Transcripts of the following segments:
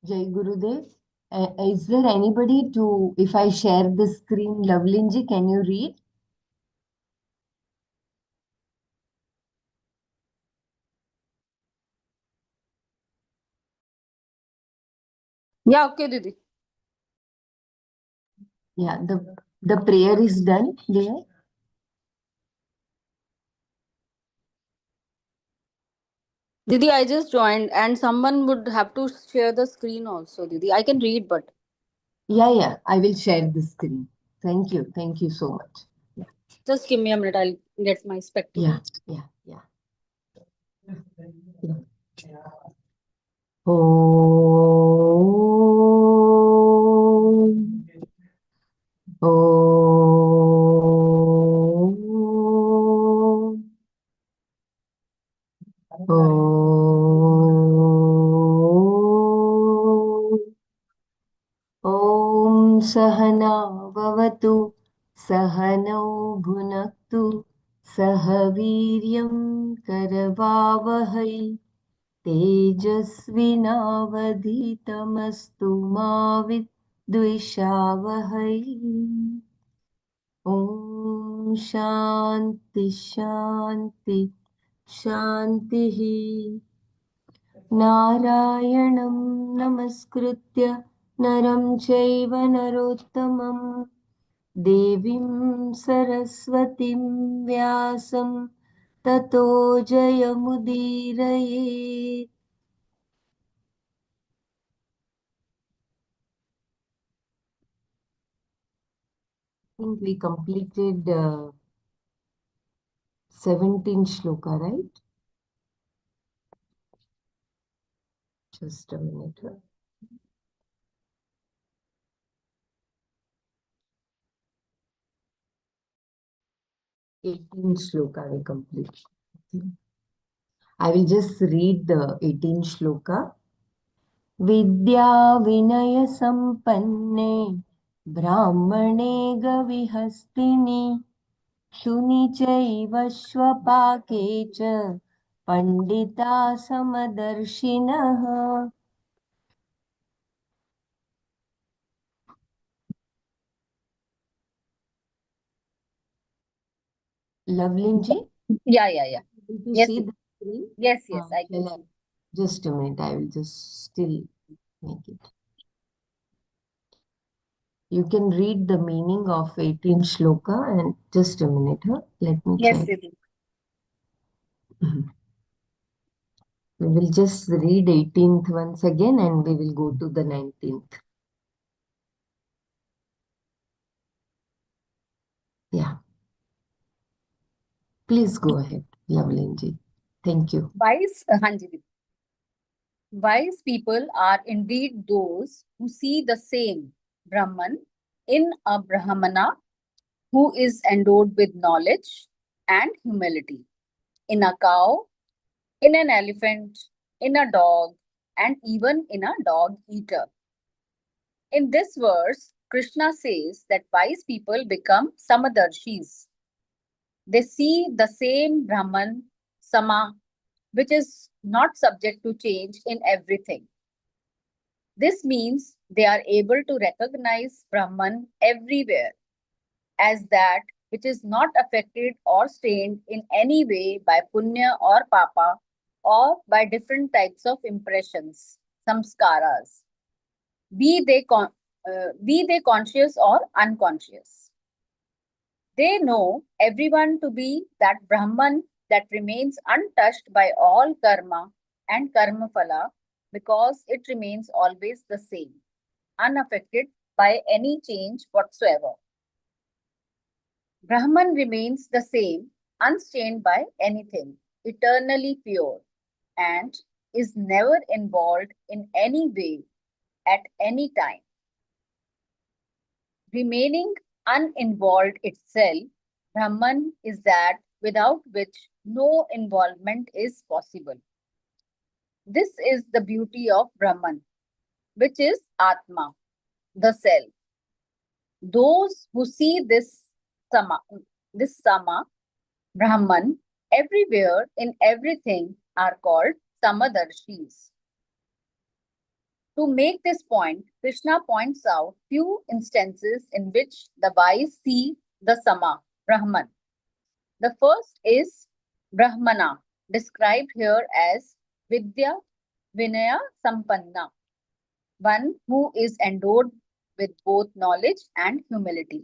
Jai Gurudev. Is there anybody if I share the screen, Lavlinji, can you read? Yeah, okay, Didi. Yeah, the prayer is done there. Didi, I just joined and someone would have to share the screen also, Didi. I can read, but Yeah, I will share the screen. Thank you so much. just give me a minute. I'll get my Yeah, spectacles. yeah. Om. Om. Om. ॐ सहना भवतु सहनौ भुनक्तु सह वीर्यं करवावहै तेजस्विनावधीतमस्तु मा विद्विषावहै ॐ शान्ति शान्ति शान्तिः नारायणं नमस्कृत्य नरं चैव नरोत्तमं देवीं सरस्वतीं व्यासं ततो जयमुदीरयेत् I think we completed 17 shloka, right? Just a minute. 18 shloka we complete. I will just read the 18 shloka. विद्या विनय संपन्ने ब्राह्मणे गविहस्तिनि शुनि चैव श्वपाके च Pandita समदर्शिनः Loveline ji, Yeah. able to Yes, see Didi. the screen? Yes, I can Shall I? see. Just a minute, I will just still make it. You can read the meaning of 18 shloka and just a minute, huh? Let me Yes, check. Didi. Mhm. We will just read 18th once again and we will go to the 19th. Yeah, please go ahead, Loveline ji. Thank you. Haan ji, Didi. Wise people are indeed those who see the same Brahman in a Brahmana who is endowed with knowledge and humility, in a cow, in an elephant, in a dog, and even in a dog eater. In this verse, Krishna says that wise people become samadarshis. They see the same Brahman, Sama, which is not subject to change in everything. This means they are able to recognize Brahman everywhere as that which is not affected or stained in any way by punya or papa or by different types of impressions, samskaras, be they, be they conscious or unconscious. They know everyone to be that Brahman that remains untouched by all karma and karma phala because it remains always the same, unaffected by any change whatsoever. Brahman remains the same, unstained by anything, eternally pure, and is never involved in any way at any time. Remaining uninvolved itself, Brahman is that without which no involvement is possible. This is the beauty of Brahman, which is Atma, the self. Those who see this Sama, Brahman, everywhere in everything are called Samadarshis. To make this point, Krishna points out few instances in which the wise see the Sama, Brahman. The first is Brahmana, described here as Vidya Vinaya Sampanna, one who is endowed with both knowledge and humility.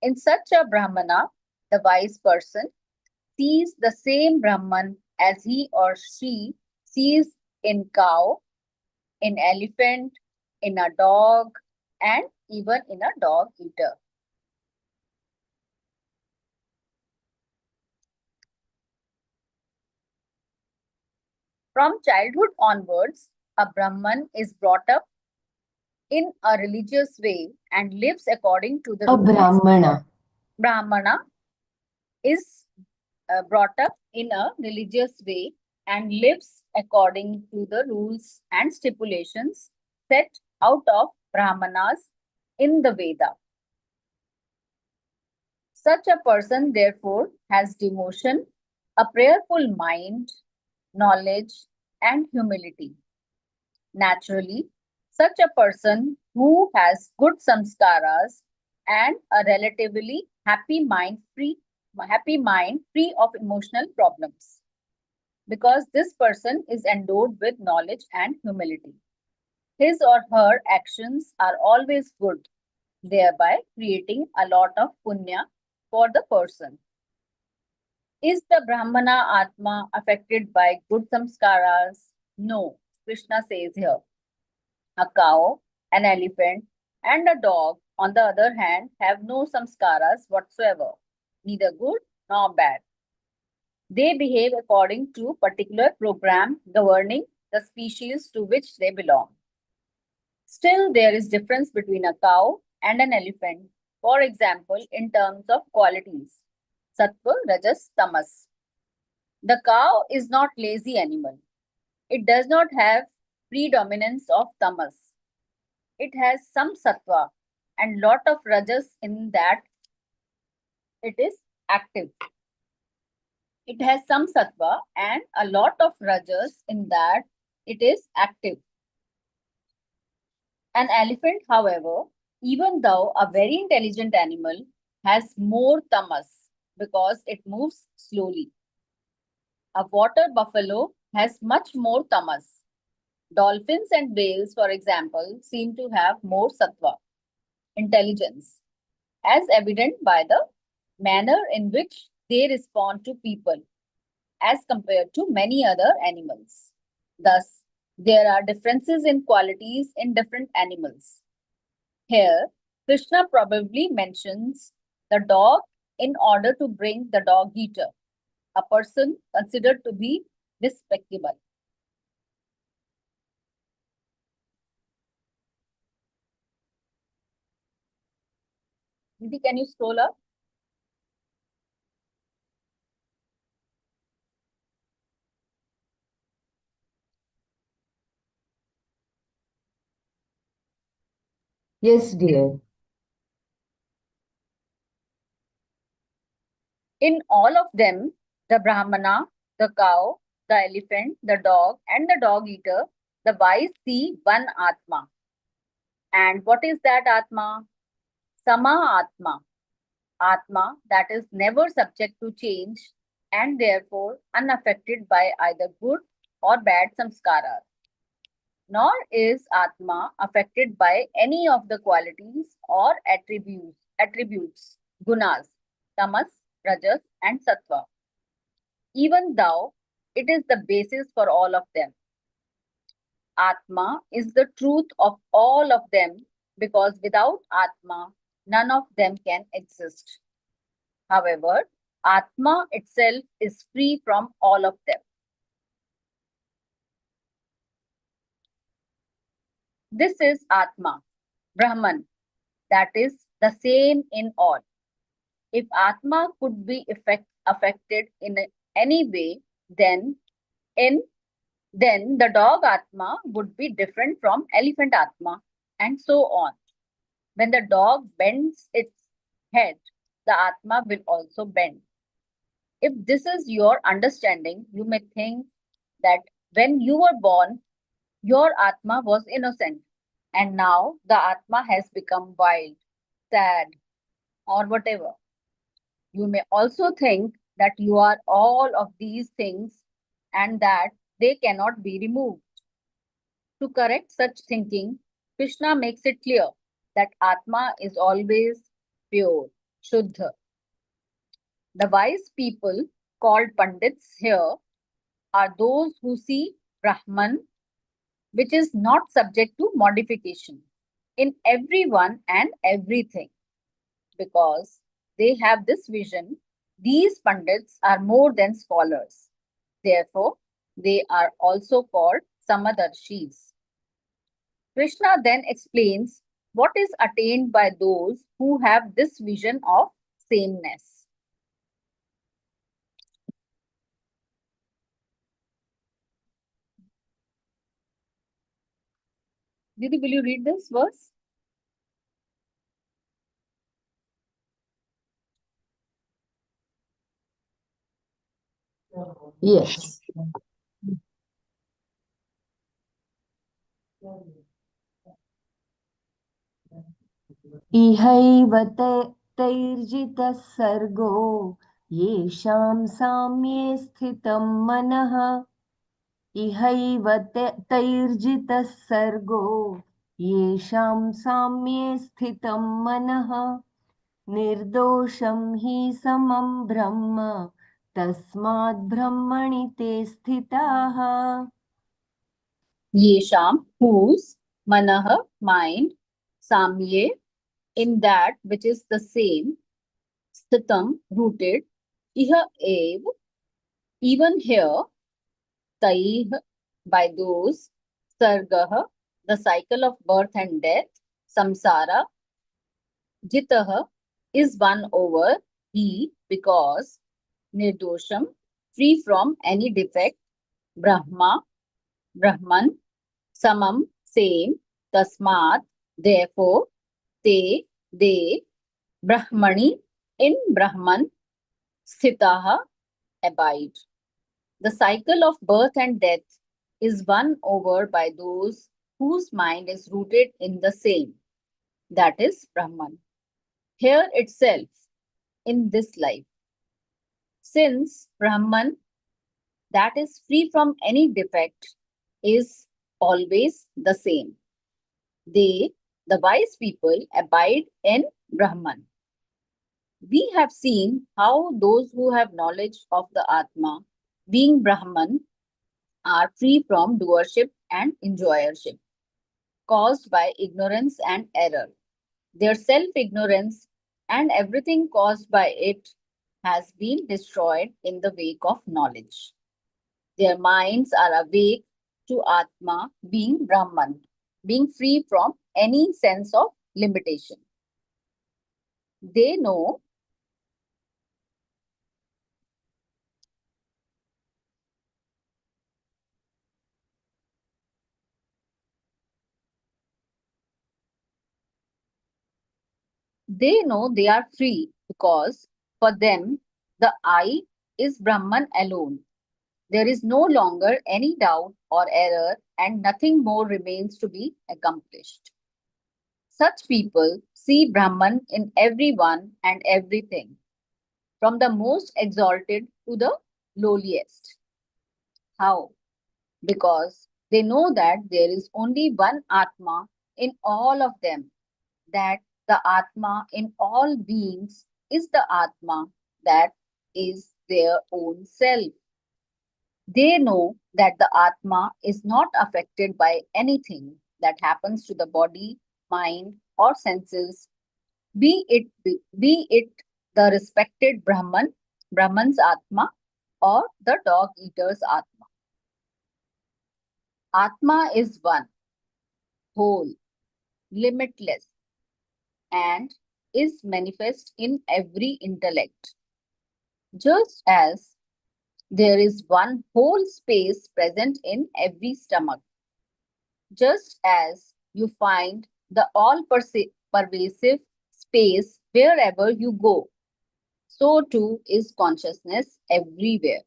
In such a Brahmana, the wise person sees the same Brahman as he or she sees in cow, in elephant, in a dog, and even in a dog eater. From childhood onwards, a Brahman is brought up in a religious way and lives according to the A rules. Brahmana. Brahmana is brought up in a religious way and lives according to the rules and stipulations set out of Brahmanas in the Veda. Such a person, therefore, has devotion, a prayerful mind, knowledge, and humility. Naturally, such a person who has good samskaras and a relatively happy mind free of emotional problems, because this person is endowed with knowledge and humility. His or her actions are always good, thereby creating a lot of punya for the person. Is the Brahmana Atma affected by good samskaras? No, Krishna says here. A cow, an elephant, and a dog, on the other hand, have no samskaras whatsoever, neither good nor bad. They behave according to particular program governing the species to which they belong. Still, there is difference between a cow and an elephant, for example, in terms of qualities. Sattva, Rajas, Tamas. The cow is not lazy animal. It does not have predominance of tamas. It has some sattva and lot of rajas in that it is active. It has some sattva and a lot of rajas in that it is active. An elephant, however, even though a very intelligent animal, has more tamas because it moves slowly. A water buffalo has much more tamas. Dolphins and whales, for example, seem to have more sattva, intelligence, as evident by the manner in which they respond to people as compared to many other animals. Thus, there are differences in qualities in different animals. Here, Krishna probably mentions the dog in order to bring the dog eater, a person considered to be despicable. Didi, can you scroll up? Yes, dear. In all of them, the Brahmana, the cow, the elephant, the dog, and the dog eater, the wise see one Atma. And what is that Atma? Sama Atma. Atma that is never subject to change and therefore unaffected by either good or bad samskaras. Nor is Atma affected by any of the qualities or attributes, gunas, tamas, rajas, and sattva, even though it is the basis for all of them. Atma is the truth of all of them because without Atma, none of them can exist. However, Atma itself is free from all of them. This is Atma, Brahman, that is the same in all. If Atma could be affected in any way, then in then the dog Atma would be different from elephant Atma, and so on. When the dog bends its head, the Atma will also bend. If this is your understanding, you may think that when you were born, Your Atma was innocent, and now the Atma has become wild, sad, or whatever. You may also think that you are all of these things and that they cannot be removed. To correct such thinking, Krishna makes it clear that Atma is always pure, Shuddha. The wise people called Pandits here are those who see Brahman, which is not subject to modification, in everyone and everything. Because they have this vision, these Pandits are more than scholars. Therefore, they are also called Samadarshis. Krishna then explains what is attained by those who have this vision of sameness. Didi, will you read this verse? Yes. इहैव तैर्जितः सर्गो येषां साम्ये स्थितं मनः इहैव तैर्जितः सर्गो येषां साम्ये स्थितं मनः निर्दोषं हि समं ब्रह्म तस्माद् ब्रह्मणि ते स्थिताः. Yesham, whose, manah, mind, samye, in that which is the same, sthitam, rooted, iha ev, even here, taih, by those, sargah, the cycle of birth and death, samsara, jitah, is won over, he, because, nirdosham, free from any defect, brahma, brahman, samam, same, tasmat, therefore, te, they, brahmani, in brahman, sthitaha, abide. The cycle of birth and death is won over by those whose mind is rooted in the same, that is Brahman, here itself, in this life. Since Brahman, that is free from any defect, is always the same. They, the wise people, abide in Brahman. We have seen how those who have knowledge of the Atma, being Brahman, are free from doership and enjoyership caused by ignorance and error. Their self ignorance and everything caused by it has been destroyed in the wake of knowledge. Their minds are awake to Atma, being Brahman, being free from any sense of limitation. They know they are free because for them the I is Brahman alone. There is no longer any doubt or error, and nothing more remains to be accomplished. Such people see Brahman in everyone and everything, from the most exalted to the lowliest. How? Because they know that there is only one Atma in all of them, that the Atma in all beings is the Atma that is their own self. They know that the Atma is not affected by anything that happens to the body, mind, or senses, be it the respected Brahman's Atma, or the dog eater's Atma. Atma is one, whole, limitless, and is manifest in every intellect. Just as there is one whole space present in every stomach, just as you find the all pervasive space wherever you go, so too is consciousness everywhere.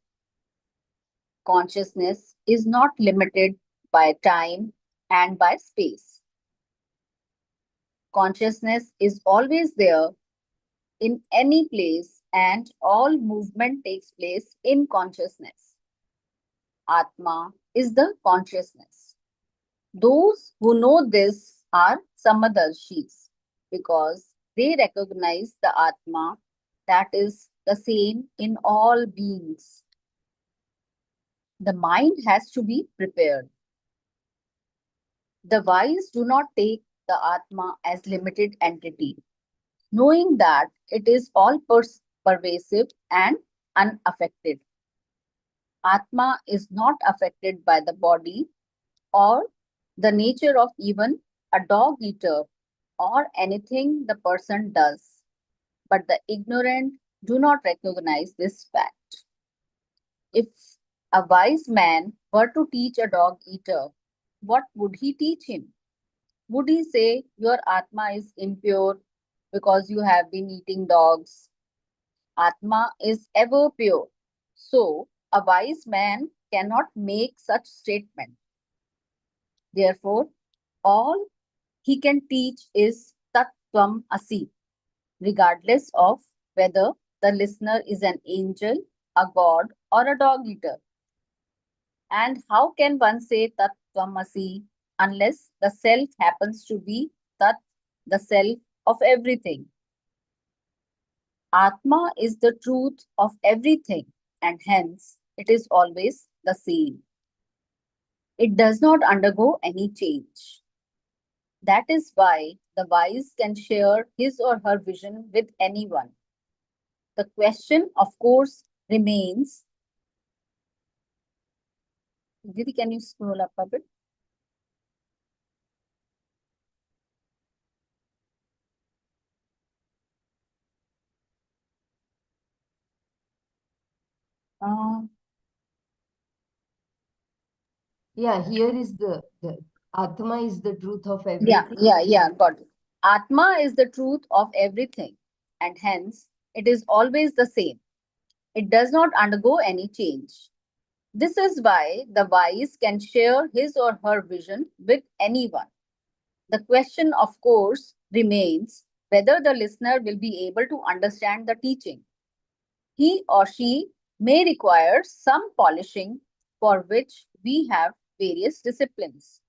Consciousness is not limited by time, and by space. Consciousness is always there in any place, and all movement takes place in consciousness. Atma is the consciousness. Those who know this are Samadarshis because they recognize the Atma that is the same in all beings. The mind has to be prepared. The wise do not take the Atma as limited entity, knowing that it is all pervasive and unaffected. Atma is not affected by the body or the nature of even a dog eater or anything the person does. But the ignorant do not recognize this fact. If a wise man were to teach a dog eater, what would he teach him? Would he say, your Atma is impure because you have been eating dogs? Atma is ever pure. So, a wise man cannot make such statement. Therefore, all he can teach is Tat Tvam Asi, regardless of whether the listener is an angel, a god, or a dog eater. And how can one say Tat Tvam Asi unless the self happens to be Tat, the self of everything? Atma is the truth of everything, and hence it is always the same. It does not undergo any change. That is why the wise can share his or her vision with anyone. The question, of course, remains. Didi, can you scroll up a bit? Uh, Yeah, here is the Atma is the truth of everything. yeah, got it. Atma is the truth of everything, and hence it is always the same. It does not undergo any change. This is why the wise can share his or her vision with anyone. The question, of course, remains whether the listener will be able to understand the teaching. He or she may require some polishing, for which we have various disciplines.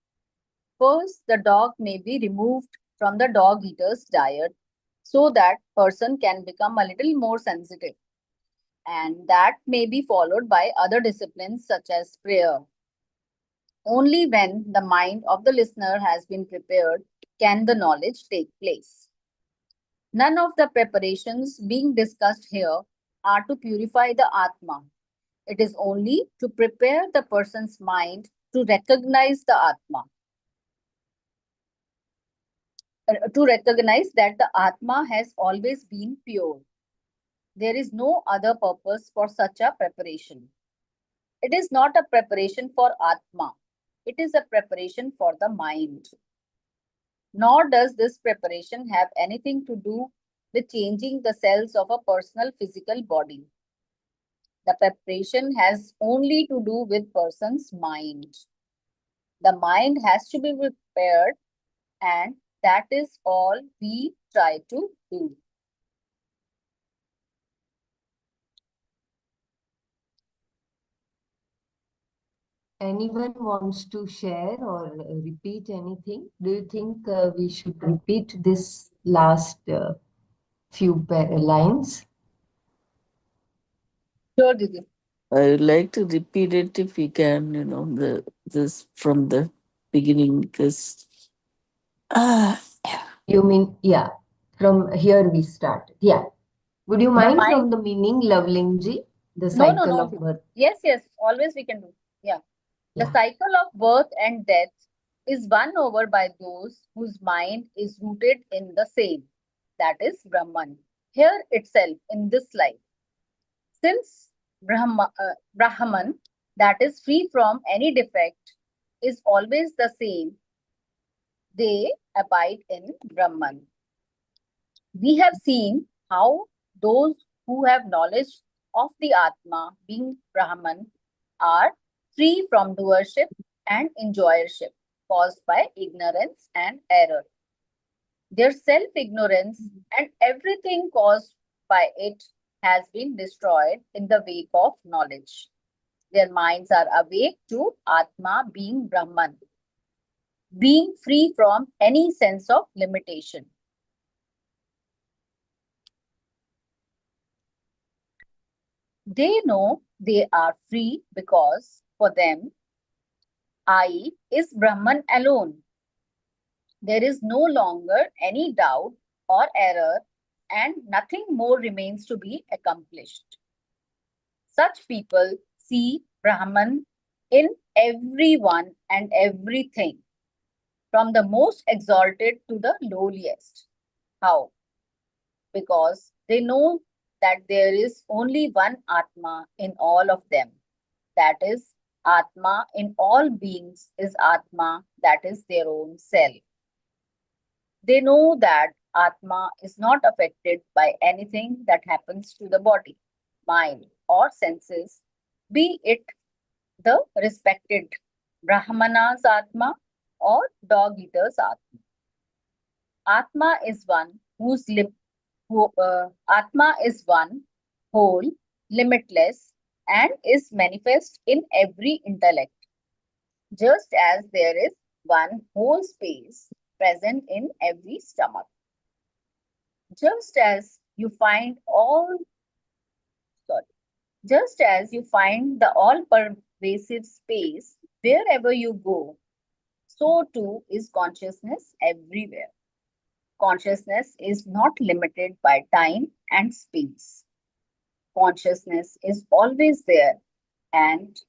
First, the dog may be removed from the dog eater's diet so that person can become a little more sensitive, and that may be followed by other disciplines such as prayer. Only when the mind of the listener has been prepared can the knowledge take place. None of the preparations being discussed here are to purify the Atma. It is only to prepare the person's mind to recognize the Atma, to recognize that the Atma has always been pure. There is no other purpose for such a preparation. It is not a preparation for Atma, it is a preparation for the mind. Nor does this preparation have anything to do with changing the cells of a personal physical body. The preparation has only to do with person's mind. The mind has to be prepared, and that is all we try to do. Anyone wants to share or repeat anything? Do you think we should repeat this last few lines? Sure, Didi. I would like to repeat it if we can, the this from the beginning because ah You mean, yeah, from here we start. Yeah. Would you The mind mind, from the meaning, Lovelingji? The cycle no. of birth. Yes, always we can do. Yeah. The Yeah. cycle of birth and death is won over by those whose mind is rooted in the same, that is Brahman, here itself in this life. Since Brahman, that is free from any defect, is always the same, they abide in Brahman. We have seen how those who have knowledge of the Atma, being Brahman, are free from doership and enjoyership caused by ignorance and error. Their self-ignorance and everything caused by it has been destroyed in the wake of knowledge. Their minds are awake to Atma being Brahman, being free from any sense of limitation. They know they are free because for them, I is Brahman alone. There is no longer any doubt or error, and nothing more remains to be accomplished. Such people see Brahman in everyone and everything, from the most exalted to the lowliest. How? Because they know that there is only one Atma in all of them. That is, Atma in all beings is Atma, that is their own self. They know that Atma is not affected by anything that happens to the body, mind, or senses, be it the respected Brahmana's Atma or dog eater's Atma. Atma is one Atma is one, whole, limitless, and is manifest in every intellect, just as there is one whole space present in every stomach. Just as you find all, sorry, just as you find the all pervasive space wherever you go, so too is consciousness everywhere. Consciousness is not limited by time and space. Consciousness is always there and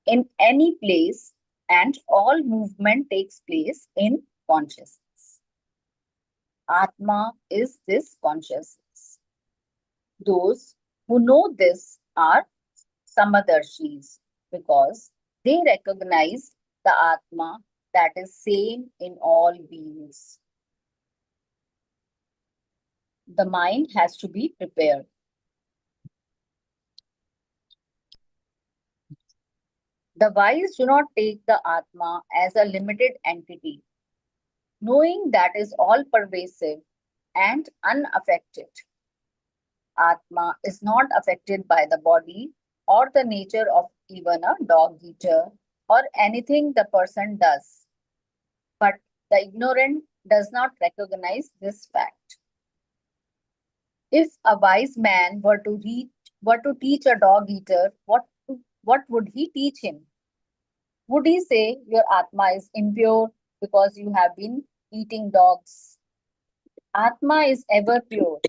in any place, and all movement takes place in consciousness. Atma is this consciousness. Those who know this are Samadarshis because they recognize the Atma that is same in all beings. The mind has to be prepared. The wise do not take the Atma as a limited entity, knowing that is all pervasive and unaffected. Atma is not affected by the body or the nature of even a dog eater or anything the person does. But the ignorant does not recognize this fact. If a wise man were to teach a dog eater, what would he teach him? Would he say your Atma is impure because you have been eating dogs? Atma is ever pure,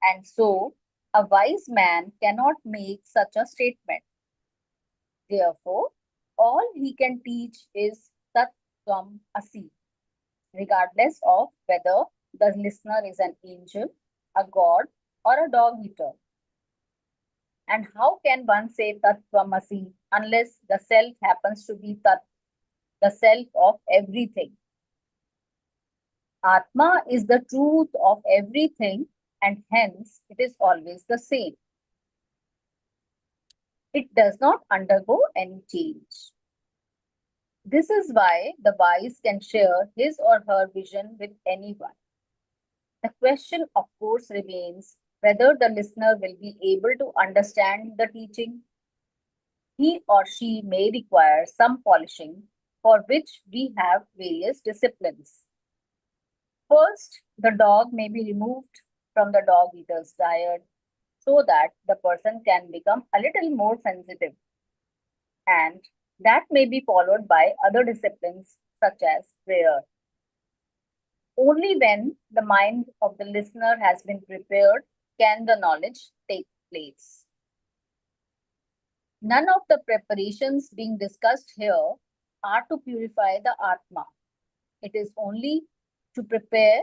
and so a wise man cannot make such a statement. Therefore, all he can teach is Tat Tvam Asi, regardless of whether the listener is an angel, a god, or a dog eater. And how can one say Tat Tvam Asi unless the self happens to be Tat, the self of everything? Atma is the truth of everything, and hence it is always the same. It does not undergo any change. This is why the wise can share his or her vision with anyone. The question, of course, remains whether the listener will be able to understand the teaching. He or she may require some polishing, for which we have various disciplines. First, the dog may be removed from the dog eater's diet so that the person can become a little more sensitive. And that may be followed by other disciplines such as prayer. Only when the mind of the listener has been prepared can the knowledge take place. None of the preparations being discussed here are to purify the Atma. It is only to prepare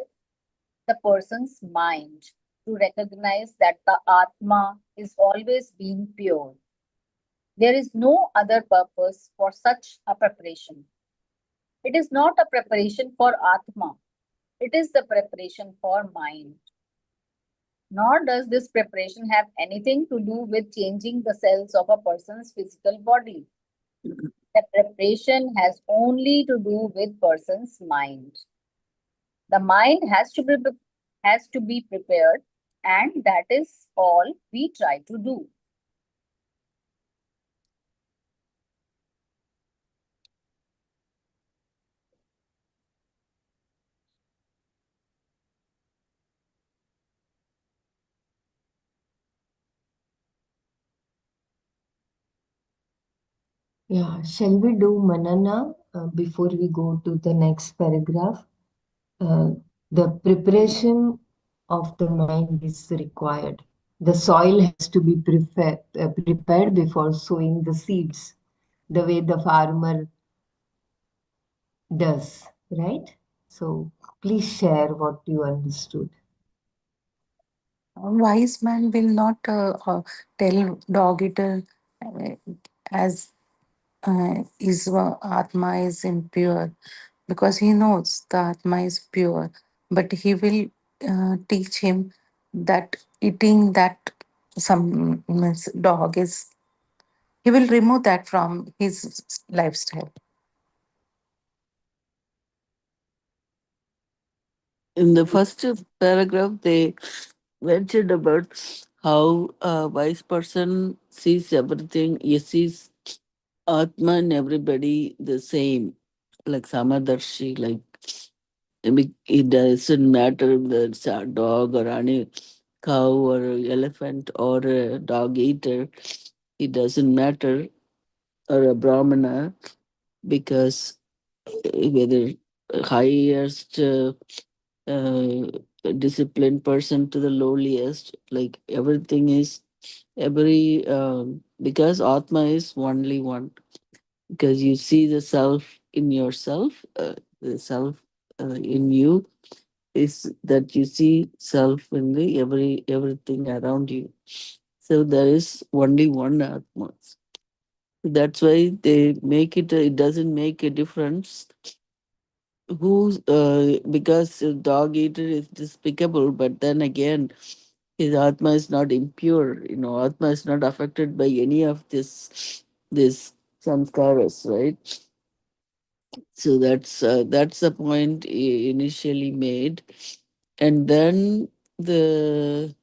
the person's mind to recognize that the Atma is always being pure. There is no other purpose for such a preparation. It is not a preparation for Atma. It is the preparation for mind. Nor does this preparation have anything to do with changing the cells of a person's physical body. The preparation has only to do with person's mind. The mind has to be prepared, and that is all we try to do. Yeah, shall we do Manana before we go to the next paragraph? Uh, the preparation of the mind is required. The soil has to be prepared before sowing the seeds, the way the farmer does, right? So please share what you understood. A wise man will not tell dog eater uh, as his Atma is impure, because he knows the Atma is pure, but he will teach him that eating that some means dog is, he will remove that from his lifestyle. In the first paragraph, they mentioned about how a wise person sees everything. He sees Atma and everybody the same, like Samadarshi, like it doesn't matter if it's a dog or any cow or elephant or a dog eater. It doesn't matter, or a brahmana, because whether highest uh, disciplined person to the lowliest, like everything is every because Atma is only one, because you see the self in yourself, the self in you is that you see self in the everything around you. So there is only one Atma. That's why they make it. It doesn't make a difference who's because a dog eater is despicable, but then again, his atma is not impure. You know, atma is not affected by any of this samskaras, right? So that's the point initially made, and then the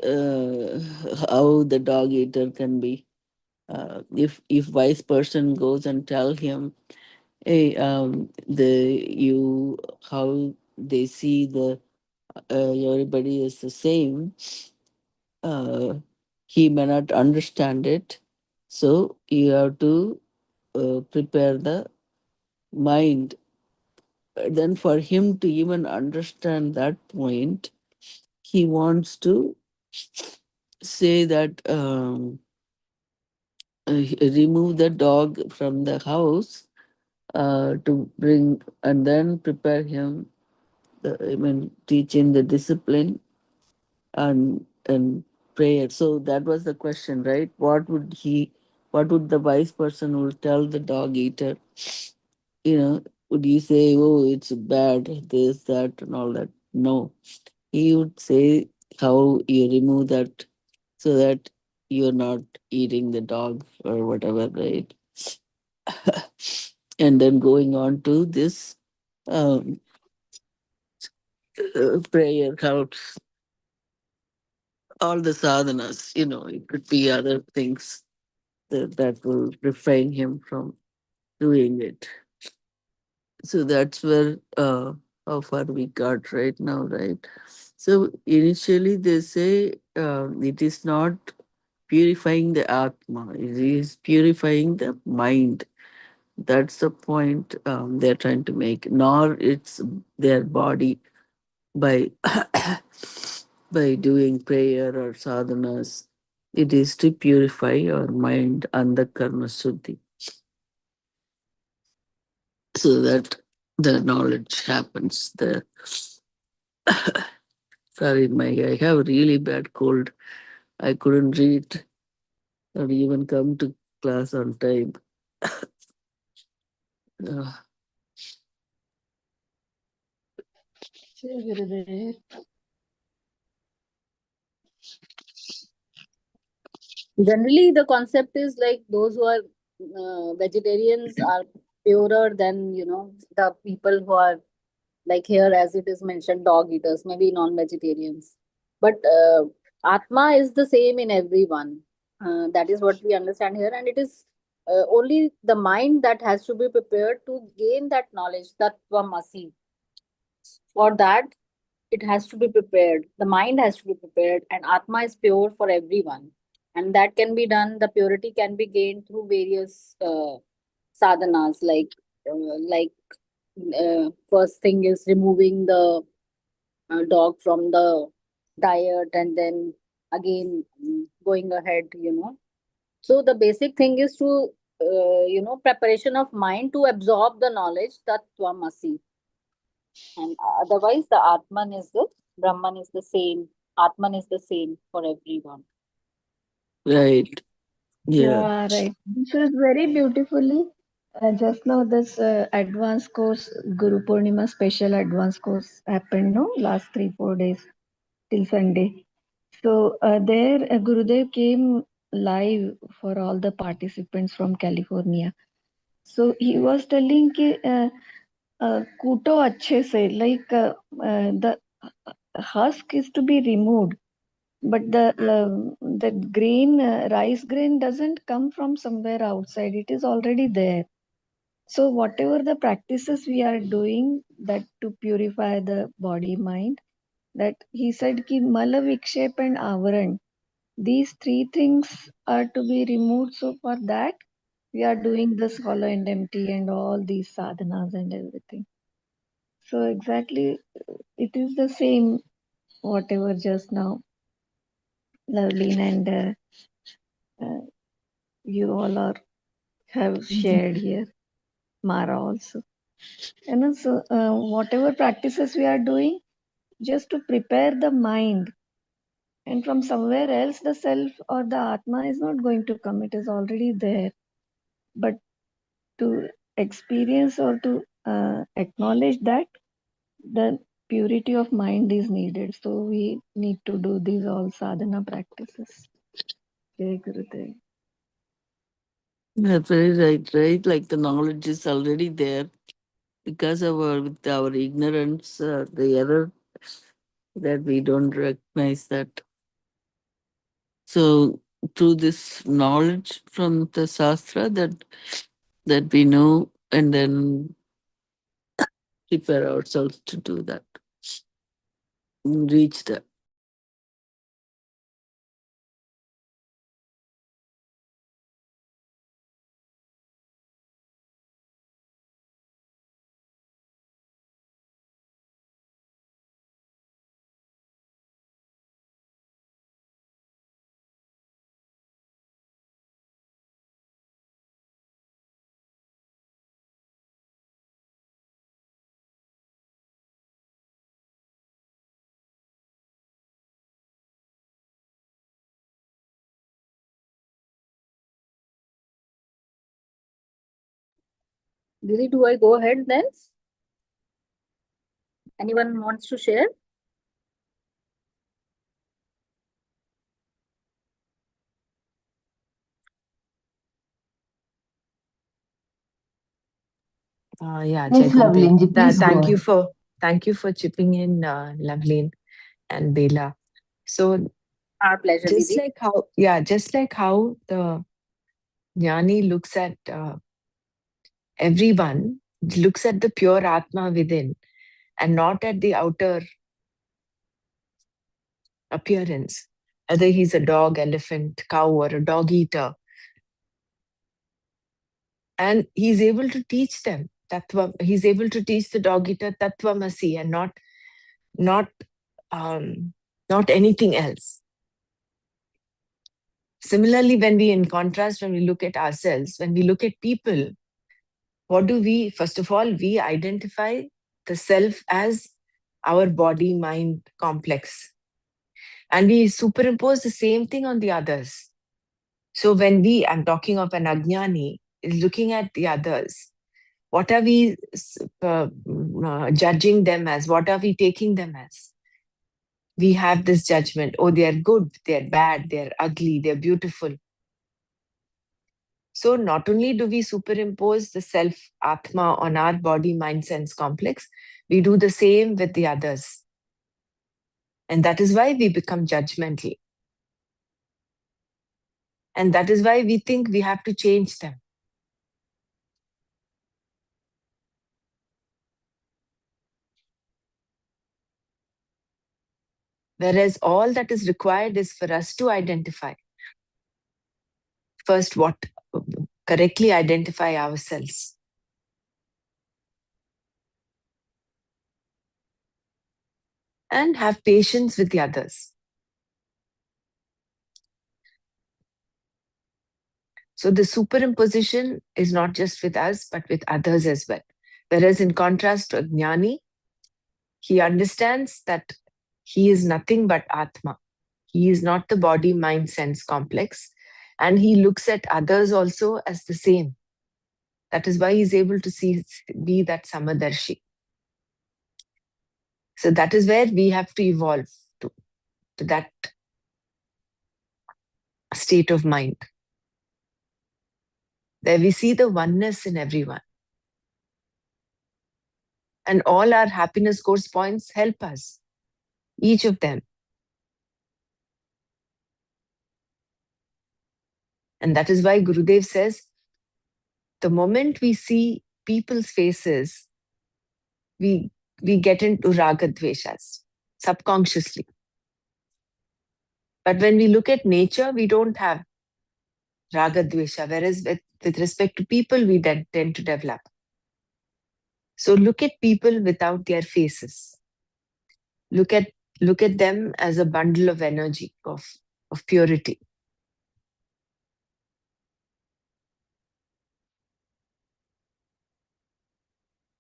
uh, how the dog eater can be. If wise person goes and tell him, hey, the you how they see the everybody is the same, uh, he may not understand it. So you have to prepare the mind. Then for him to even understand that point, he wants to say that remove the dog from the house to bring and then prepare him I mean, teaching the discipline and prayer. So that was the question, right? What would the wise person will tell the dog eater? You know, would you say, oh, it's bad, this, that, and all that? No, he would say how you remove that so that you're not eating the dog or whatever, right? And then going on to this um, prayer helps all the sadhanas, it could be other things that will refrain him from doing it. So that's where how far we got right now, right? So initially they say it is not purifying the atma, it is purifying the mind. That's the point they're trying to make, nor it's their body by by doing prayer or sadhanas. It is to purify our mind and the karma suddhi, so that the knowledge happens. The sorry, I have really bad cold. I couldn't read or even come to class on time. Uh, Generally, the concept is like those who are vegetarians are purer than, the people who are like here, as it is mentioned, dog eaters, maybe non-vegetarians. But Atma is the same in everyone. That is what we understand here. And it is only the mind that has to be prepared to gain that knowledge, that Tvamasi. For that, it has to be prepared. The mind has to be prepared, and Atma is pure for everyone. And that can be done, the purity can be gained through various sadhanas, first thing is removing the dog from the diet, and then again going ahead, so the basic thing is to preparation of mind to absorb the knowledge, that Tvamasi. And otherwise the Atman is the Brahman is the same. Atman is the same for everyone. Right. Yeah. Yeah, right. This is very beautifully. Just now, this advanced course, Guru Purnima special advanced course happened, no, last 3-4 days till Sunday. So there, Gurudev came live for all the participants from California. So he was telling कि कूटो अच्छे से, like the husk is to be removed, but the grain, rice grain doesn't come from somewhere outside. It is already there. So whatever the practices we are doing, that to purify the body mind, that he said ki mala vikshep and avaran, these three things are to be removed. So for that we are doing this hollow and empty and all these sadhanas and everything. So exactly it is the same whatever just now Loveleen and uh, you all are have shared here, Mara also. And also, whatever practices we are doing, just to prepare the mind, and from somewhere else, the self or the Atma is not going to come, it is already there. But to experience or to acknowledge that, the purity of mind is needed. So we need to do these all sadhana practices. Jai Gurudev. That's very right, right? Like the knowledge is already there because of with our ignorance, the error that we don't recognize that. So through this knowledge from the Shastra that we know, and then prepare ourselves to do that, reach that. Didi, do I go ahead then? Anyone wants to share? Yeah, Yes, Jai Gurudev. Lovelinji, please go ahead. Thank you for chipping in, Loveleen and Bela. So Our pleasure, Didi. just like how the jnani looks at everyone, looks at the pure Atma within and not at the outer appearance, whether he's a dog, elephant, cow, or a dog eater. And he's able to teach them he's able to teach the dog eater Tattvamasi and not not anything else. Similarly, in contrast, when we look at ourselves, when we look at people, what do we, first of all, we identify the self as our body mind complex. And we superimpose the same thing on the others. So when I'm talking of an Ajnani, is looking at the others, what are we judging them as? What are we taking them as? We have this judgment, oh, they're good, they're bad, they're ugly, they're beautiful. So not only do we superimpose the self Atma on our body, mind, sense complex, we do the same with the others. And that is why we become judgmental. And that is why we think we have to change them. Whereas all that is required is for us to identify first correctly identify ourselves. And have patience with the others. So the superimposition is not just with us, but with others as well. Whereas in contrast to Jnani, he understands that he is nothing but Atma. He is not the body, mind, sense complex. And he looks at others also as the same. That is why he's able to be that Samadarshi. So that is where we have to evolve to that state of mind, where we see the oneness in everyone. And all our happiness course points help us, each of them. And that is why Gurudev says, the moment we see people's faces, we get into raga dveshas subconsciously. But when we look at nature, we don't have raga dvesha, whereas with respect to people, we tend to develop. So look at people without their faces. Look at them as a bundle of energy, of purity.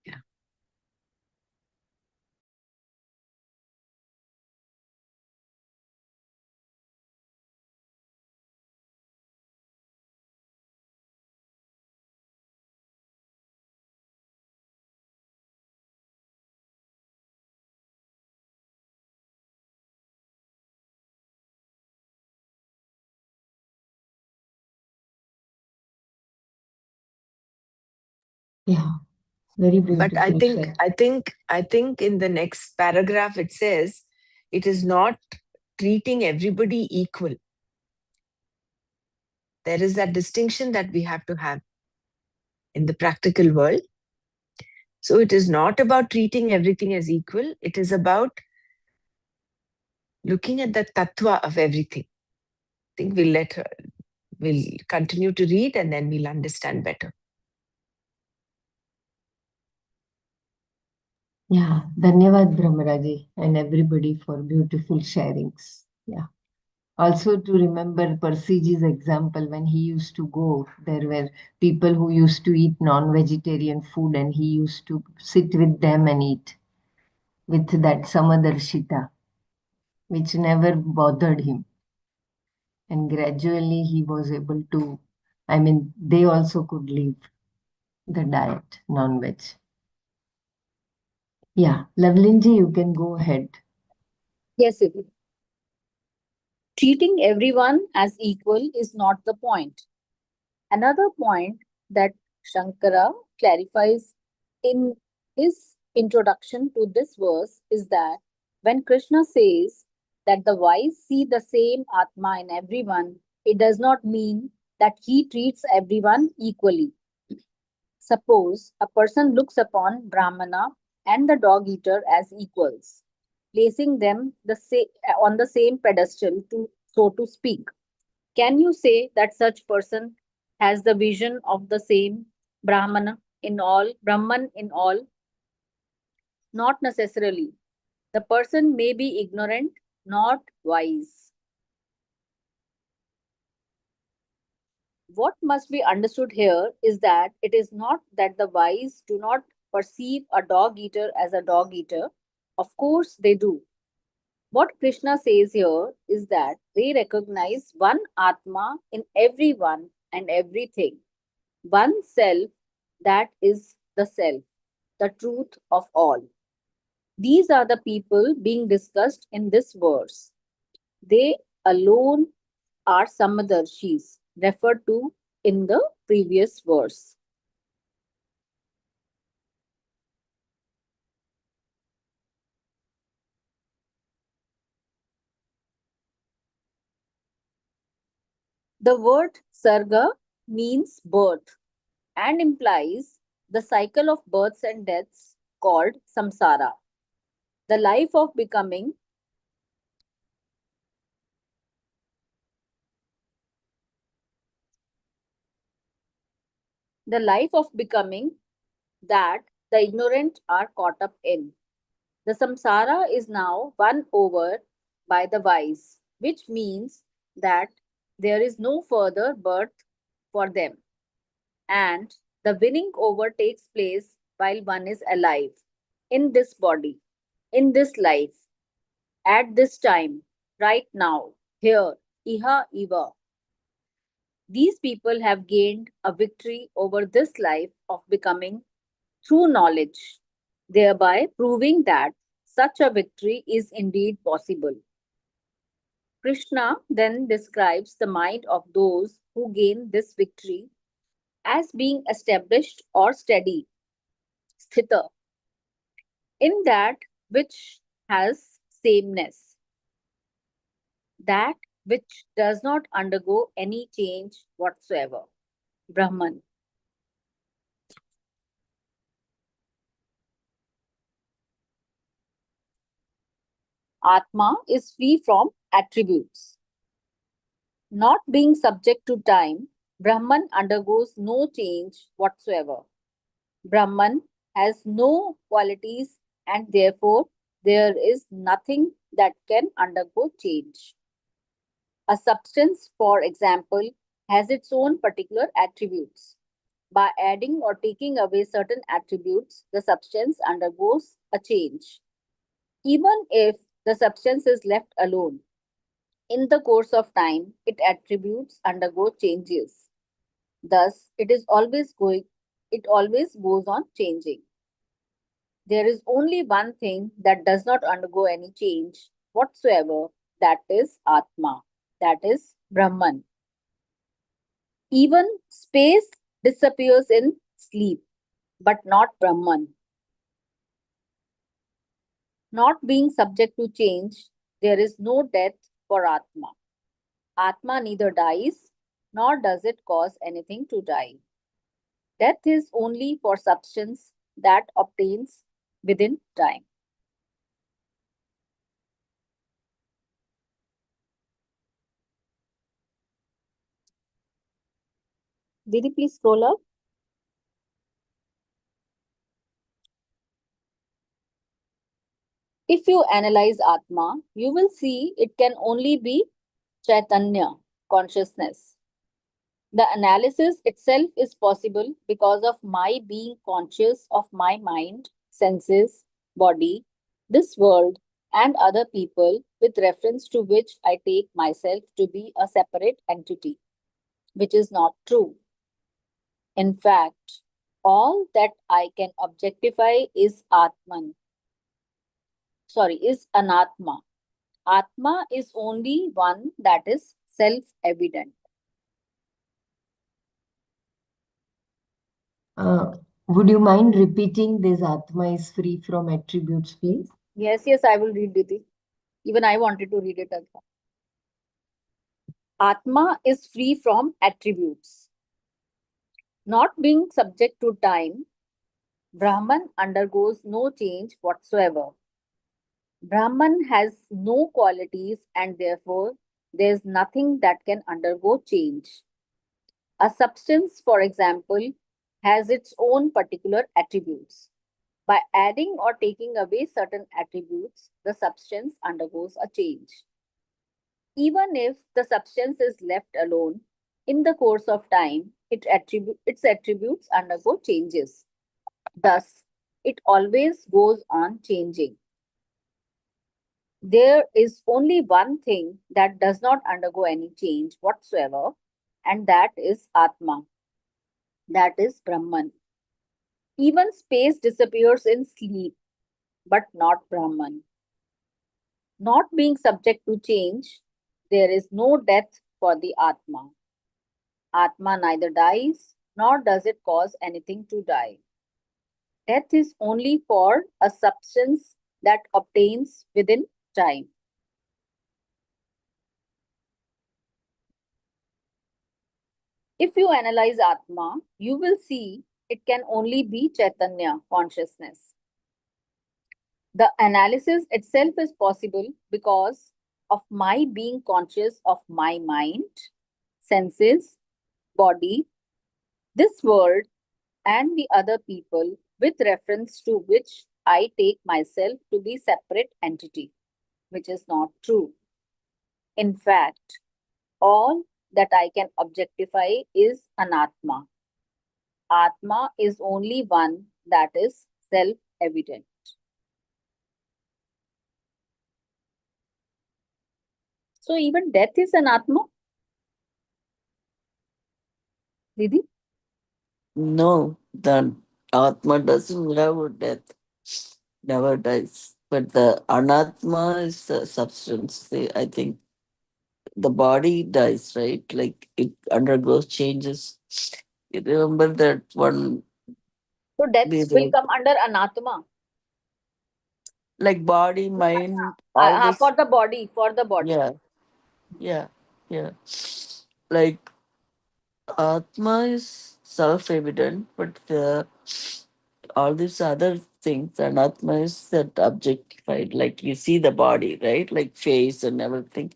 Yeah. Yeah, very But I beautiful think in the next paragraph it says it is not treating everybody equal. There is that distinction that we have to have in the practical world. So it is not about treating everything as equal. It is about looking at the tattva of everything. I think we'll continue to read and then we'll understand better. Yeah, Dhanyavad Brahmaraji and everybody for beautiful sharings. Yeah. Also to remember Percy's example, when he used to go, there were people who used to eat non-vegetarian food and he used to sit with them and eat with that Samadarshita, which never bothered him. And gradually he was able to, they also could leave the diet, non-veg. Yeah, Lavlinji, you can go ahead. Yes, Siddhi. Treating everyone as equal is not the point. Another point that Shankara clarifies in his introduction to this verse is that when Krishna says that the wise see the same Atma in everyone, it does not mean that he treats everyone equally. Suppose a person looks upon Brahmana and the dog eater as equals, placing them on the same pedestal, so to speak. Can you say that such person has the vision of the same Brahman in all? Not necessarily. The person may be ignorant, not wise. What must be understood here is that it is not that the wise do not perceive a dog eater as a dog eater. Of course, they do. What Krishna says here is that they recognize one Atma in everyone and everything, one self that is the self, the truth of all. These are the people being discussed in this verse. They alone are Samadarshis, referred to in the previous verse. The word sarga means birth and implies the cycle of births and deaths called samsara, the life of becoming, the life of becoming that the ignorant are caught up in. The samsara is now won over by the wise, which means that there is no further birth for them, and the winning over takes place while one is alive, in this body, in this life, at this time, right now, here, iha eva. These people have gained a victory over this life of becoming through knowledge, thereby proving that such a victory is indeed possible. Krishna then describes the mind of those who gain this victory as being established or steady, sthita, in that which has sameness, that which does not undergo any change whatsoever. Brahman. Atma is free from attributes. Not being subject to time, Brahman undergoes no change whatsoever. Brahman has no qualities and therefore there is nothing that can undergo change. A substance, for example, has its own particular attributes. By adding or taking away certain attributes, the substance undergoes a change. Even if the substance is left alone, in the course of time, its attributes undergo changes. Thus, it always goes on changing. There is only one thing that does not undergo any change whatsoever, that is Atma, that is Brahman. Even space disappears in sleep, but not Brahman. Not being subject to change, there is no death for Atma. Atma neither dies nor does it cause anything to die. Death is only for substance that obtains within time. Didi, please scroll up. If you analyze Atma, you will see it can only be Chaitanya, consciousness. The analysis itself is possible because of my being conscious of my mind, senses, body, this world, and other people, with reference to which I take myself to be a separate entity, which is not true. In fact, all that I can objectify is is Anatma. Atma is only one that is self-evident. Would you mind repeating this Atma is free from attributes, please? Yes, I will read Didi. Even I wanted to read it again. Atma is free from attributes. Not being subject to time, Brahman undergoes no change whatsoever. Brahman has no qualities and therefore there is nothing that can undergo change. A substance, for example, has its own particular attributes. By adding or taking away certain attributes, the substance undergoes a change. Even if the substance is left alone, in the course of time, its attributes undergo changes. Thus, it always goes on changing. There is only one thing that does not undergo any change whatsoever, and that is Atma, that is Brahman. Even space disappears in sleep, but not Brahman. Not being subject to change, there is no death for the Atma. Atma neither dies nor does it cause anything to die. Death is only for a substance that obtains within time. If you analyze Atma, you will see it can only be Chaitanya, consciousness. The analysis itself is possible because of my being conscious of my mind, senses, body, this world, and the other people with reference to which I take myself to be separate entity, which is not true. In fact, all that I can objectify is anatma. Atma is only one that is self-evident. So even death is anatma, Didi? No, the Atma doesn't have a death, never dies. But the Anatma is the substance. I think the body dies, right? Like it undergoes changes. You remember that one, So death we will wrote, come under anatma. like body, mind, all this. For the body, for the body. Yeah, yeah, yeah. Like Atma is self-evident, but all these other things, Anatma is that objectified. Like you see the body, right? Like face and everything.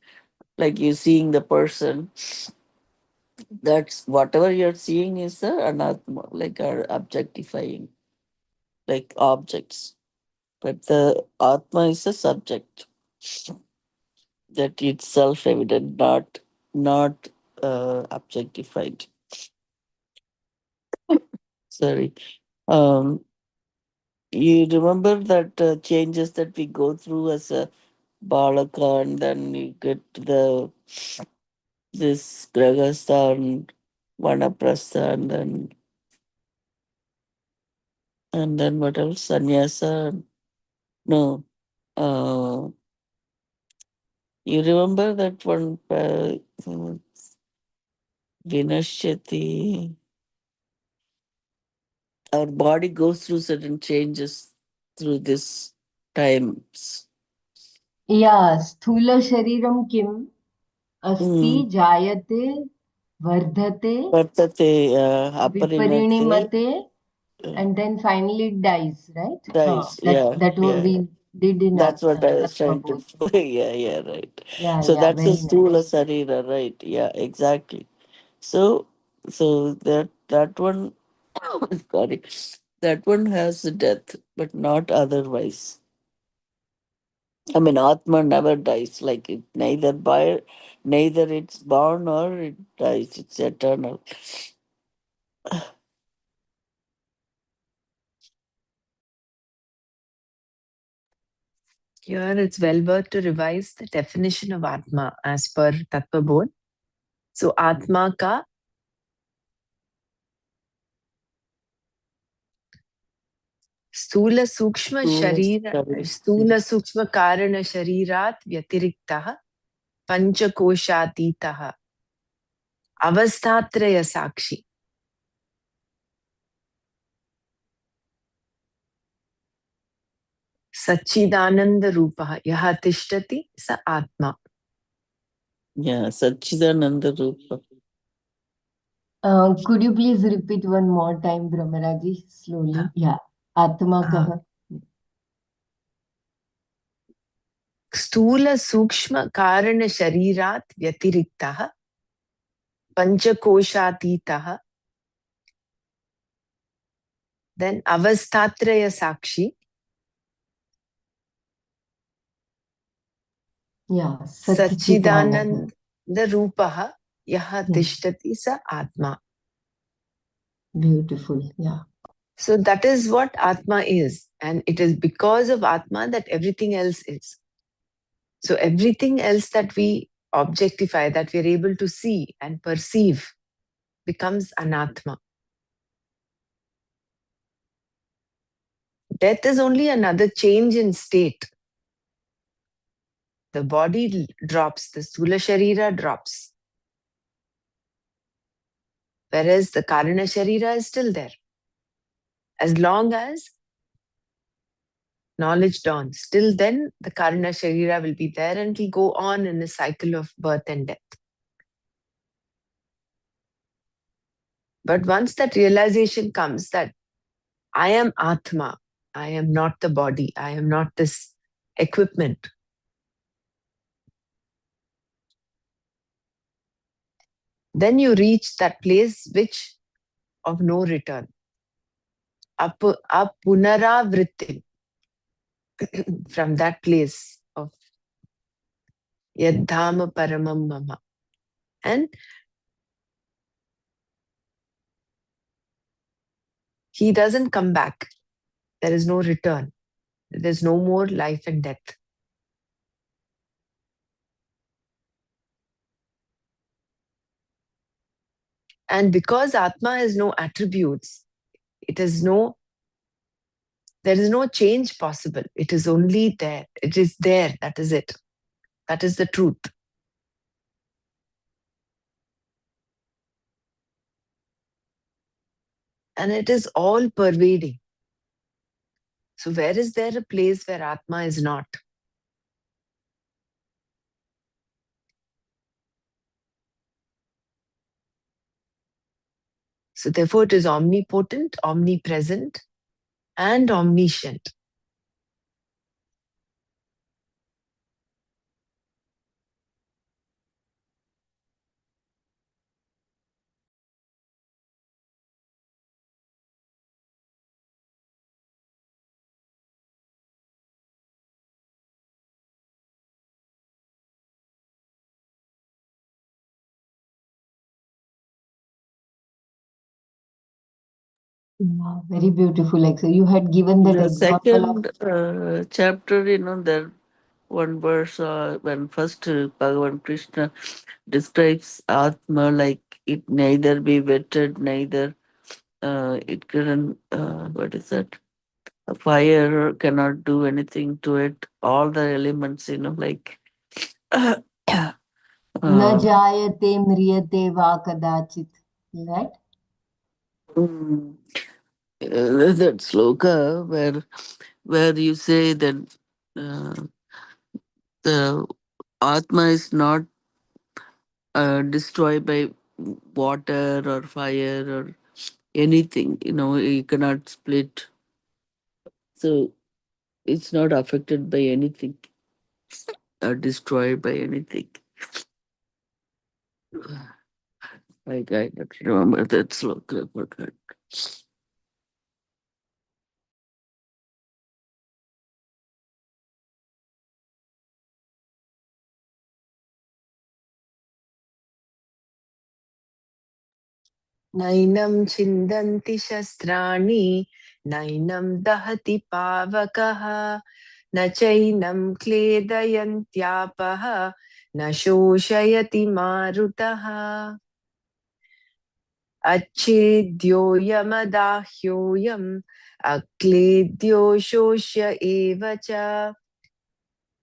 Like you seeing the person. That's whatever you're seeing is the Anatma, like are objectifying, like objects. But the Atma is a subject that it's self-evident, not objectified. Sorry. Um, you remember that changes that we go through as a balaka, and then you get the this grahastha and vanaprastha, and then what else? Sannyasa. No. Uh, you remember that one? Vinashyati. Our body goes through certain changes through this times. Yeah, sthula shariram kim asti Mm. jayate vardhate Vartate, aparimate, viparinimate uh, and then finally it dies, right? dies. That Yeah, that what yeah. we did in That's what I was Tattva trying to. Bodh. Yeah, yeah, right. Yeah, So yeah, that's the very Stula nice. Sarira, right? Yeah, exactly. So that one, sorry, that one has a death, but not otherwise. I mean, Atma never dies. Like it neither it's born or it dies. It's eternal. Here it's well worth to revise the definition of Atma as per Tattva Bodh. So Atma ka स्थूल सूक्ष्म Stula शरीर स्थूल Sarira. सूक्ष्म कारण शरीरात् व्यतिरिक्तः पंचकोशातीतः अवस्थात्रय साक्षी सच्चिदानंद रूपः यः तिष्ठति स आत्मा. Yeah, Satchidananda Rupa. Could you please repeat one more time, Brahmaraji, slowly? Yeah. Atma kaha. स्थूल सूक्ष्म कारण शरीरात् व्यतिरिक्तः पंचकोशातीतः then अवस्थात्रय साक्षी Yeah. Satchitananda. सच्चिदानंद रूपः यः Yeah. तिष्ठति स आत्मा. Beautiful. Yeah. So that is what Atma is. And it is because of Atma that everything else is. So everything else that we objectify, that we are able to see and perceive, becomes anatma. Death is only another change in state. The body drops, the Stula Sharira drops. whereas the Karana Sharira is still there. As long as knowledge dawns, till then the Karana Sharira will be there and will go on in a cycle of birth and death. But once that realization comes that I am Atma, I am not the body, I am not this equipment, then you reach that place which of no return. Apunaravriti, from that place of Yadhama Paramam Mama. And he doesn't come back. There is no return. There's no more life and death. And because Atma has no attributes, there is no change possible. It is only there. It is there. That is it. That is the truth. And it is all pervading. So where is there a place where Atma is not? So therefore it is omnipotent, omnipresent, and omniscient. Yeah, very beautiful. Like, so you had given that The example of second chapter, that one verse when first Bhagavan Krishna describes Atma like it neither be wetted, neither it couldn't, what is that? A fire cannot do anything to it. All the elements, like uh, na jayate mriyate va kadachit, right? mm, that sloka where you say that uh, the Atma is not destroyed by water or fire or anything. You cannot split. So it's not affected by anything or destroyed by anything. I don't remember that sloka. I forgot. Nainam chindanti shastrani, nainam dahati pavakaha, na chainam kledayantyapaha, na shoshayati marutaha. Achedyoyamadahyoyam, akledyo shoshya evacha,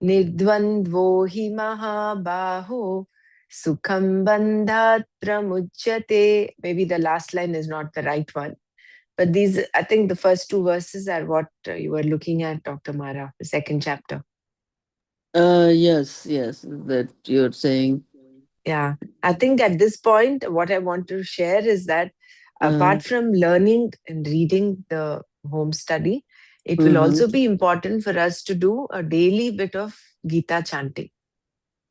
nidvandvo hi mahabaho, sukham bandhat pramuchyate. Maybe the last line is not the right one. But these, I think the first two verses are what you were looking at, Dr. Mara, the second chapter. Yes, that you're saying. Yeah. I think at this point, what I want to share is that Uh, apart from learning and reading the home study, it will mhm. also be important for us to do a daily bit of Gita chanting.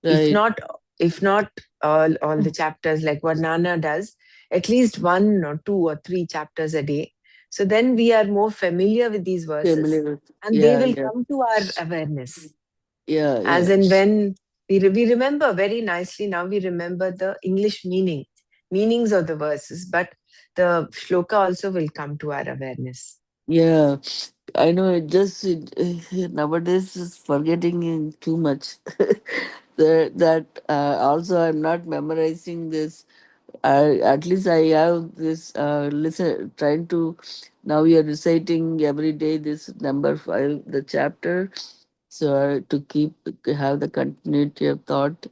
If Right. not, if not all the chapters like what Nana does, at least one or two or three chapters a day. So then we are more familiar with these verses Familiar with. and they Yeah, will yeah, come to our awareness. yeah, As yeah. in when we remember very nicely now, we remember the English meanings of the verses, but the shloka also will come to our awareness. Yeah, I know. Nowadays is forgetting too much. That also I'm not memorizing this. At least I have this. Listen, trying to. Now we are reciting every day this number 5, the chapter. So to have the continuity of thought,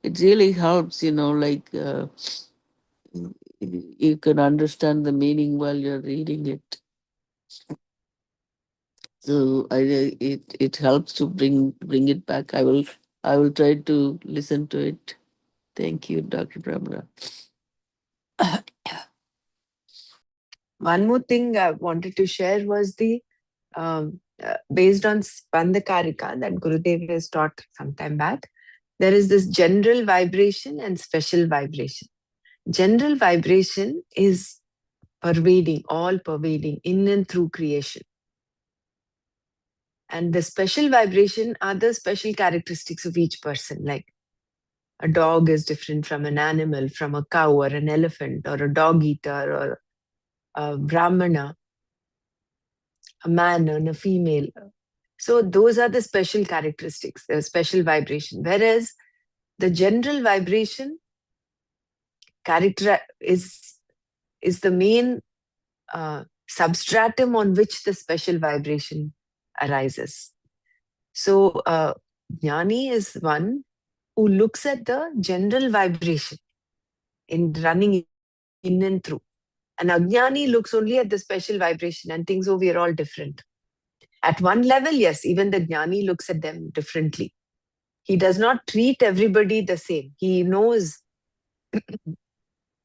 it really helps. Like you can understand the meaning while you're reading it. So it helps to bring it back. I will try to listen to it. Thank you, Dr. Brahma. One more thing I wanted to share was the based on Spandakarika that Gurudev has taught some time back. There is this general vibration and special vibration. General vibration is pervading, all pervading, in and through creation. And the special vibration are the special characteristics of each person. Like a dog is different from an animal, from a cow or an elephant, or a dog eater, or a brahmana, a man and a female. So those are the special characteristics, the special vibration. Whereas the general vibration character is the main substratum on which the special vibration arises. So Jnani is one who looks at the general vibration in running in and through. And Ajnani looks only at the special vibration and thinks, oh, we are all different. At one level, yes, even the Jnani looks at them differently. He does not treat everybody the same. He knows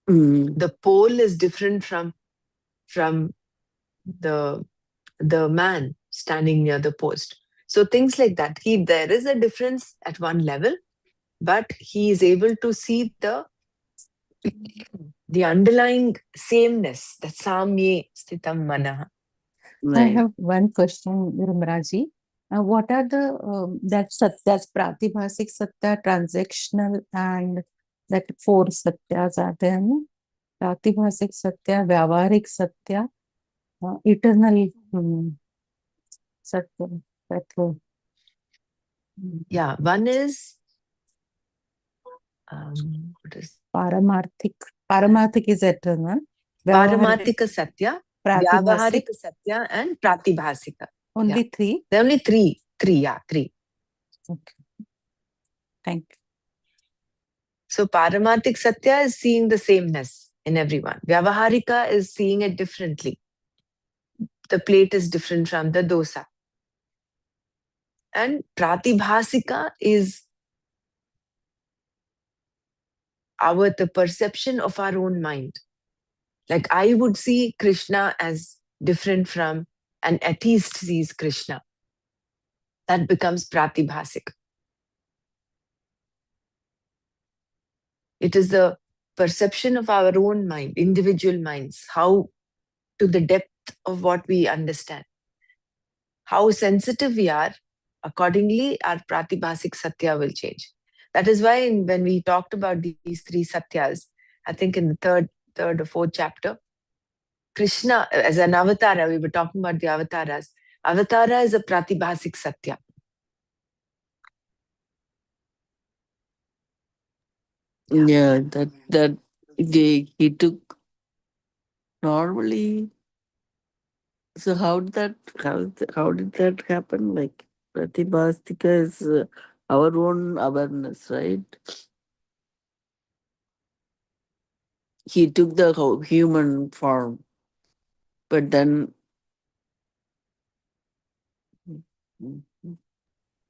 the pole is different from the man standing near the post. So things like that. There is a difference at one level, but he is able to see the underlying sameness, the samye sthitam manaha. I have one question, Ramraji. What are the that's pratibhasik satya, transactional, and that four satyas are there? No? Pratibhasik satya, vyavaharik satya, eternal satya. Yeah, one is what is Paramarthik. Paramarthik is eternal. Paramarthika Satya, Pratibhasik. Vyavaharika Satya, and Pratibhasika. Only three? There are only three. Three. Okay. Thank you. So Paramarthik Satya is seeing the sameness in everyone. Vyavaharika is seeing it differently. The plate is different from the dosa. And Pratibhasika is the perception of our own mind. Like I would see Krishna as different from an atheist sees Krishna. That becomes Pratibhasik. It is the perception of our own mind, individual minds, how to the depth of what we understand. How sensitive we are, accordingly, our Pratibhasik Satya will change. That is why when we talked about these three Satyas, I think in the third or fourth chapter, Krishna, as an avatara, we were talking about the avatars. Avatara is a Pratibhasik Satya. Yeah, that he took normally. So how did that happen? Like Pratibhastika is our own awareness, right? He took the human form, but then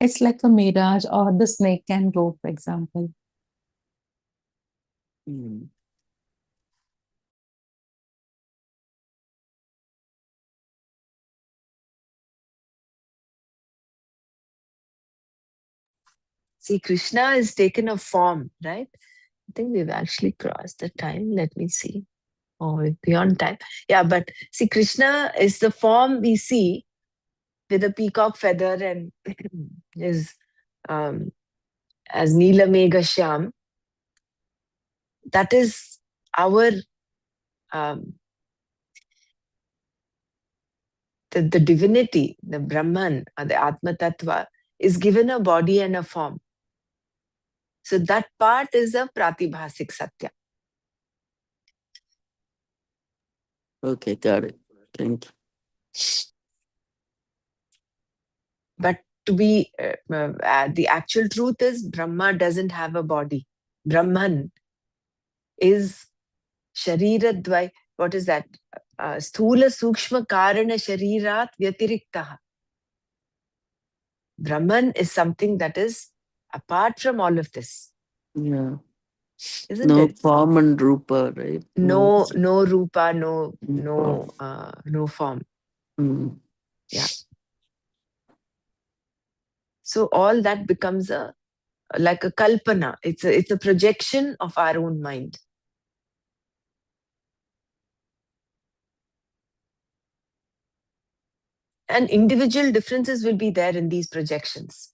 it's like a mirage or the snake and rope example. See, Krishna is taken a form, right? I think we've actually crossed the time. Let me see. Oh, we're beyond time. Yeah, but see, Krishna is the form we see with a peacock feather and is as Neela Megha Shyam. That is our the divinity, the Brahman or the Atma Tattva is given a body and a form. So that part is a Pratibhasik Satya. Okay, got it. Thank you. But to be the actual truth is Brahma doesn't have a body. Brahman is Shariradvai, what is that? Sthula Sukshma Karana Sharirat Vyatiriktaha. Brahman is something that is apart from all of this. Yeah. Isn't No it? form and rupa, right? No rupa, form. no form. Mm. Yeah. So all that becomes like a kalpana. It's a projection of our own mind. And individual differences will be there in these projections.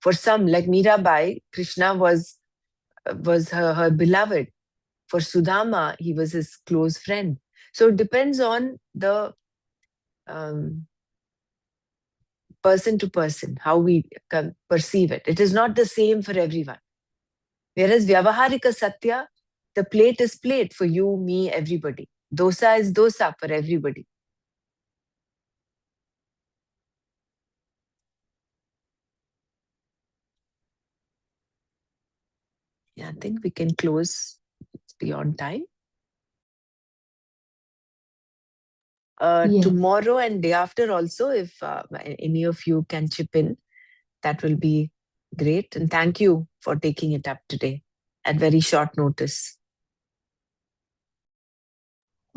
For some, like Mirabai, Krishna was her beloved. For Sudama, he was his close friend. So it depends on the person to person, how we perceive it. It is not the same for everyone. Whereas Vyavaharika Satya, the plate is plate for you, me, everybody. Dosa is dosa for everybody. Yeah, I think we can close. It's beyond time. Yes. Tomorrow and day after also, if any of you can chip in, that will be great. And thank you for taking it up today at very short notice.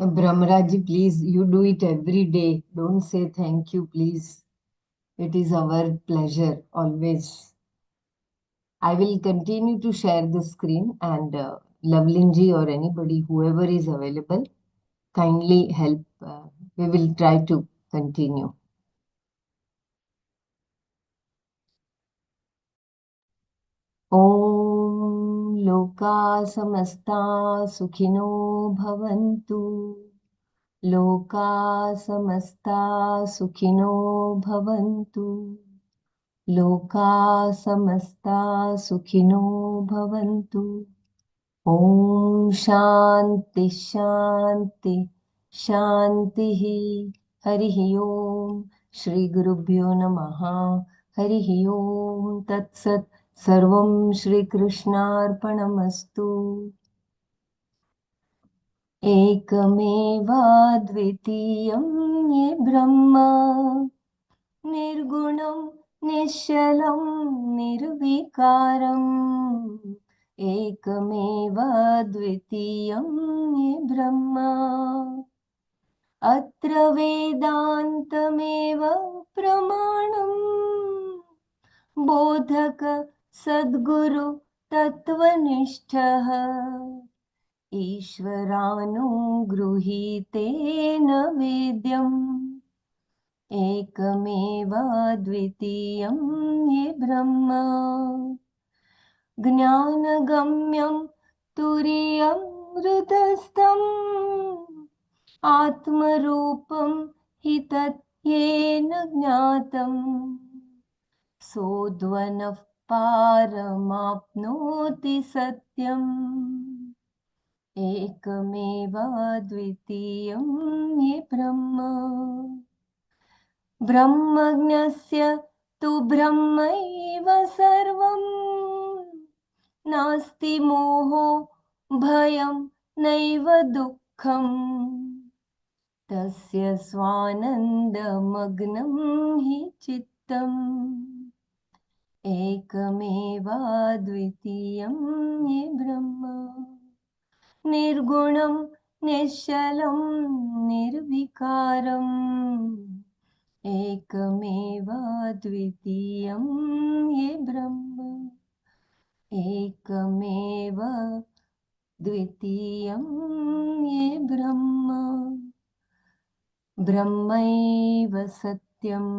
Brahmaraji, please, you do it every day. Don't say thank you, please. It is our pleasure always. I will continue to share the screen, and Lavlinji or anybody, whoever is available, kindly help. We will try to continue. Om Loka Samasta Sukhino Bhavantu. Loka Samasta Sukhino Bhavantu. Loka Samasta Sukhino Bhavantu. Om Shanti Shanti Shanti Harihi Om Shri Gurubhyo Namaha Harihi Om Tat Sat Sarvam Shri Krishnarpanamastu Ekmeva Dvitiyam Ye Brahma Nirgunam Nishalam Nirvikaram Ekmeva Dvitiyam Ye Brahma Atra Vedantameva Pramanam Bodhaka Sadguru Tatvanishtaha ईश्वरानुगृहीतेन वेद्यम् एकमेव द्वितीयं ये ब्रह्म ज्ञानगम्यं तुरीयं हृदस्थम् आत्मरूपं हि तत् येन ज्ञातम् सोऽध्वनः पारमाप्नोति सत्यम् एकमेव द्वितीयं ये ब्रह्म ब्रह्मज्ञस्य तु ब्रह्मैव सर्वं नास्ति मोहो भयं नैव दुःखम् तस्य स्वानन्दमग्नं हि चित्तम् एकमेव द्वितीयं ये ब्रह्म निर्गुणं निश्चलं निर्विकारम् एकमेव द्वितीयं ये ब्रह्म एकमेव द्वितीयं ये ब्रह्म ब्रह्मैव सत्यम्